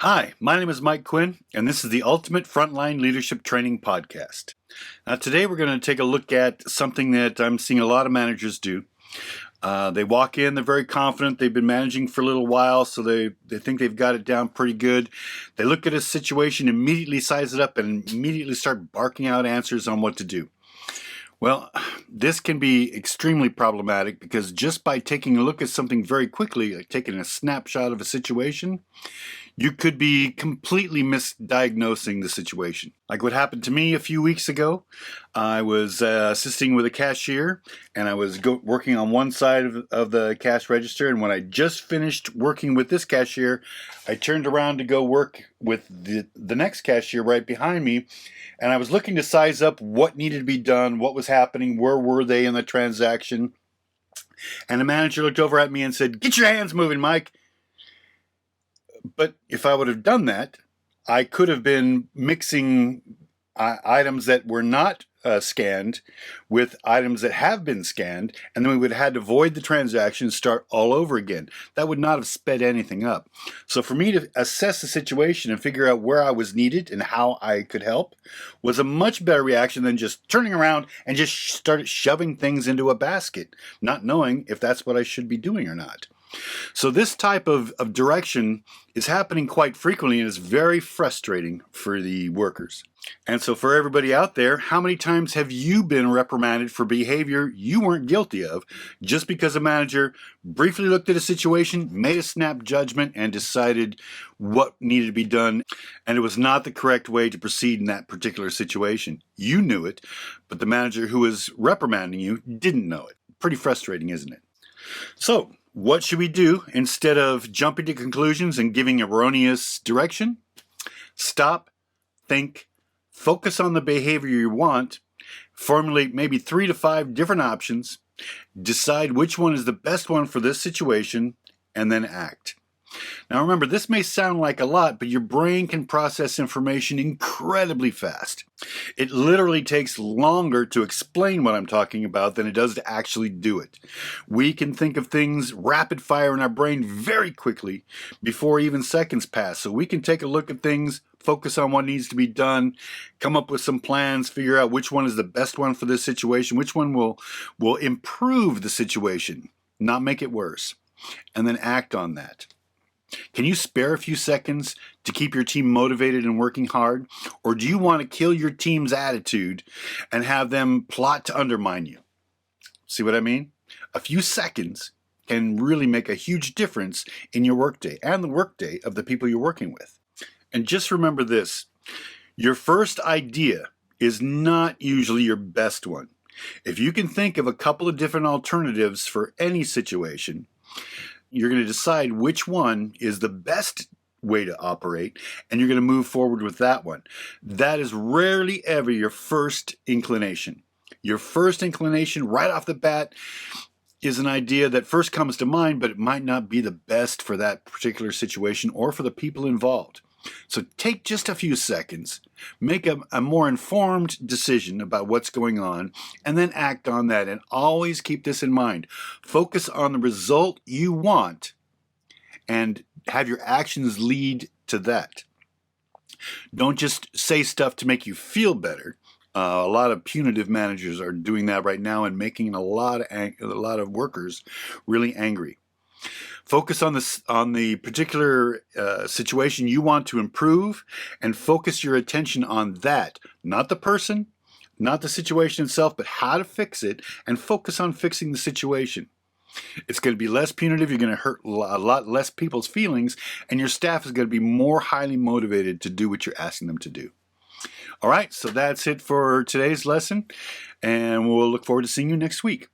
Hi, my name is Mike Quinn, and this is the Ultimate Frontline Leadership Training Podcast. Now, today we're going to take a look at something that I'm seeing a lot of managers do. They walk in, they're very confident, they've been managing for a little while, so they think they've got it down pretty good. They look at a situation, immediately size it up, and immediately start barking out answers on what to do. Well, this can be extremely problematic because just by taking a look at something very quickly, like taking a snapshot of a situation, you could be completely misdiagnosing the situation. Like what happened to me a few weeks ago. I was assisting with a cashier, and I was working on one side of the cash register, and when I just finished working with this cashier, I turned around to go work with the next cashier right behind me, and I was looking to size up what needed to be done, what was happening, where were they in the transaction, and the manager looked over at me and said, "Get your hands moving, Mike." But if I would have done that, I could have been mixing items that were not scanned with items that have been scanned, and then we would have had to void the transaction and start all over again. That would not have sped anything up. So for me to assess the situation and figure out where I was needed and how I could help was a much better reaction than just turning around and just started shoving things into a basket, not knowing if that's what I should be doing or not. So this type of direction is happening quite frequently and is very frustrating for the workers. And so for everybody out there, how many times have you been reprimanded for behavior you weren't guilty of just because a manager briefly looked at a situation, made a snap judgment, and decided what needed to be done, and it was not the correct way to proceed in that particular situation? You knew it, but the manager who was reprimanding you didn't know it. Pretty frustrating, isn't it? So, what should we do instead of jumping to conclusions and giving erroneous direction? Stop, think, focus on the behavior you want, formulate maybe 3 to 5 different options, decide which one is the best one for this situation, and then act. Now remember, this may sound like a lot, but your brain can process information incredibly fast. It literally takes longer to explain what I'm talking about than it does to actually do it. We can think of things rapid fire in our brain very quickly before even seconds pass. So we can take a look at things, focus on what needs to be done, come up with some plans, figure out which one is the best one for this situation, which one will improve the situation, not make it worse, and then act on that. Can you spare a few seconds to keep your team motivated and working hard? Or do you want to kill your team's attitude and have them plot to undermine you? See what I mean? A few seconds can really make a huge difference in your workday and the workday of the people you're working with. And just remember this, your first idea is not usually your best one. If you can think of a couple of different alternatives for any situation, you're going to decide which one is the best way to operate, and you're going to move forward with that one. That is rarely ever your first inclination. Your first inclination right off the bat is an idea that first comes to mind, but it might not be the best for that particular situation or for the people involved. So take just a few seconds, make a more informed decision about what's going on, and then act on that. And always keep this in mind. Focus on the result you want and have your actions lead to that. Don't just say stuff to make you feel better. A lot of punitive managers are doing that right now and making a lot of workers really angry. Focus on the particular situation you want to improve, and focus your attention on that, not the person, not the situation itself, but how to fix it, and focus on fixing the situation. It's going to be less punitive, you're going to hurt a lot less people's feelings, and your staff is going to be more highly motivated to do what you're asking them to do. All right, so that's it for today's lesson, and we'll look forward to seeing you next week.